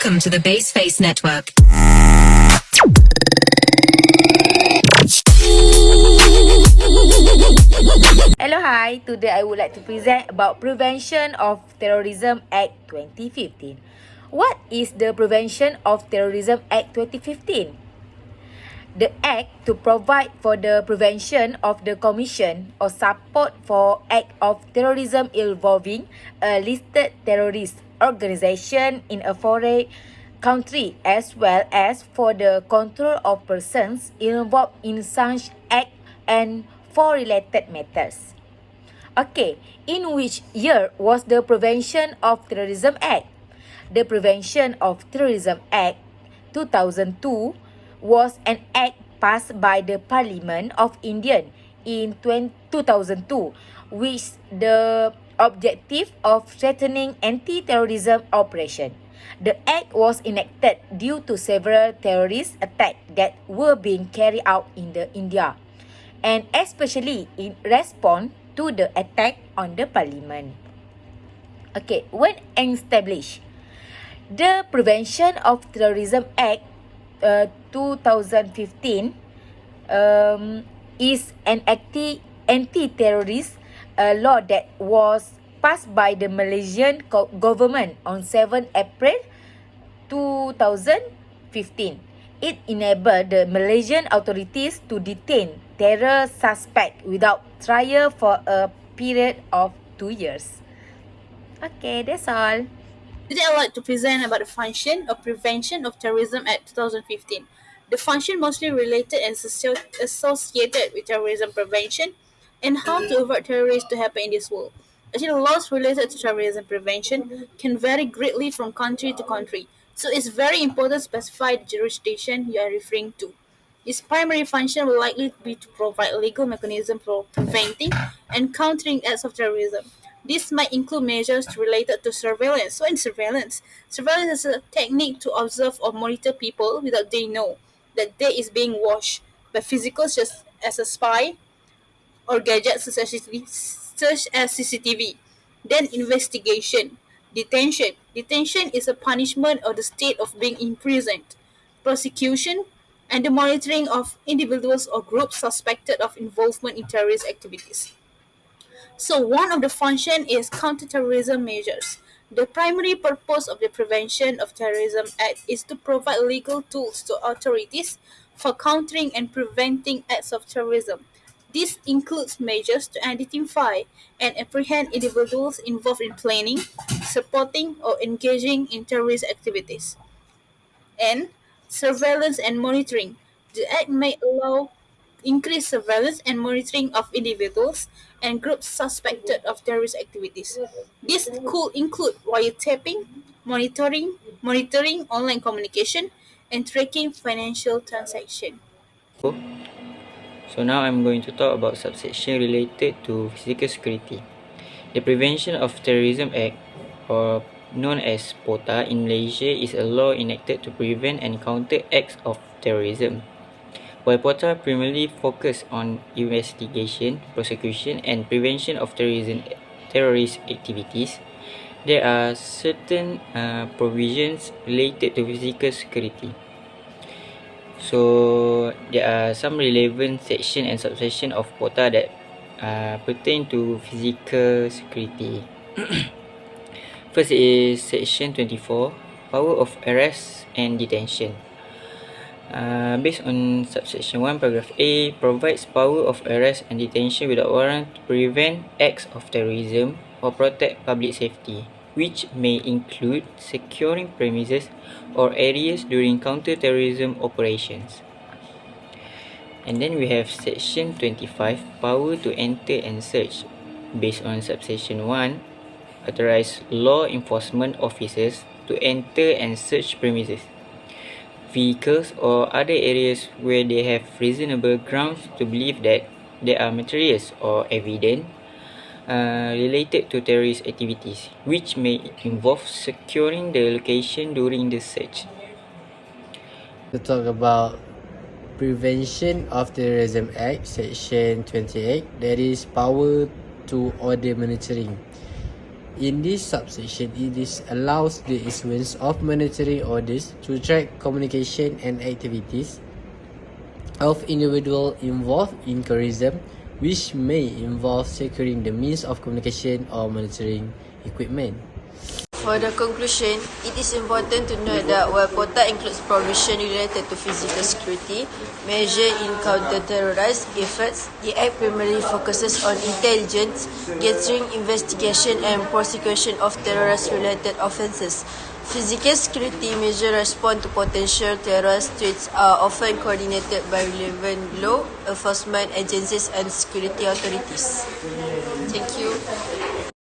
Welcome to the Baseface Network. Hello, hi. Today I would like to present about Prevention of Terrorism Act 2015. What is the Prevention of Terrorism Act 2015? The Act to provide for the prevention of the commission or support for act of terrorism involving a listed terrorist organisation in a foreign country, as well as for the control of persons involved in such act and for related matters. Okay, in which year was the Prevention of Terrorism Act? The Prevention of Terrorism Act 2002 was an act passed by the Parliament of India in 2002, which the objective of strengthening anti-terrorism operation. The act was enacted due to several terrorist attacks that were being carried out in India, and especially in response to the attack on the Parliament. Okay, when established, the Prevention of Terrorism Act 2015 is an anti-terrorist law that was passed by the Malaysian government on 7 April 2015. It enabled the Malaysian authorities to detain terror suspects without trial for a period of 2 years. Okay, that's all. Today I would like to present about the function of Prevention of Terrorism Act 2015. The function mostly related and associated with terrorism prevention and how to avert terrorists to happen in this world. Actually, laws related to terrorism prevention can vary greatly from country to country, so it's very important to specify the jurisdiction you are referring to. Its primary function will likely be to provide a legal mechanism for preventing and countering acts of terrorism. This might include measures related to surveillance. So in surveillance, surveillance is a technique to observe or monitor people without they know that they is being watched by physicals just as a spy or gadgets such as CCTV. Then investigation. Detention. Detention is a punishment or the state of being imprisoned. Prosecution and the monitoring of individuals or groups suspected of involvement in terrorist activities. So one of the function is counterterrorism measures. The primary purpose of the Prevention of Terrorism Act is to provide legal tools to authorities for countering and preventing acts of terrorism. This includes measures to identify and apprehend individuals involved in planning, supporting, or engaging in terrorist activities. And surveillance and monitoring. The Act may allow increased surveillance and monitoring of individuals and groups suspected of terrorist activities. This could include wiretapping, monitoring online communication, and tracking financial transactions. So now I'm going to talk about subsection related to physical security. The Prevention of Terrorism Act, or known as POTA in Malaysia, is a law enacted to prevent and counter acts of terrorism. While POTA primarily focuses on investigation, prosecution, and prevention of terrorist activities, there are certain provisions related to physical security. So there are some relevant section and subsection of POTA that pertain to physical security. First is section 24, power of arrest and detention. Based on subsection 1, paragraph A, provides power of arrest and detention without warrant to prevent acts of terrorism or protect public safety, which may include securing premises or areas during counter-terrorism operations. And then we have section 25, power to enter and search. Based on subsection 1, authorize law enforcement officers to enter and search premises, vehicles, or other areas where they have reasonable grounds to believe that there are materials or evidence related to terrorist activities, which may involve securing the location during the search. To talk about Prevention of Terrorism Act, Section 28, that is power to order monitoring. In this subsection, it allows the issuance of monetary orders to track communication and activities of individuals involved in terrorism, which may involve securing the means of communication or monitoring equipment. For the conclusion, it is important to note that while quota includes provision related to physical security, measure in counter-terrorism efforts, the Act primarily focuses on intelligence, gathering, investigation and prosecution of terrorist-related offences. Physical security measures respond to potential terrorist threats are often coordinated by relevant law enforcement agencies and security authorities. Thank you.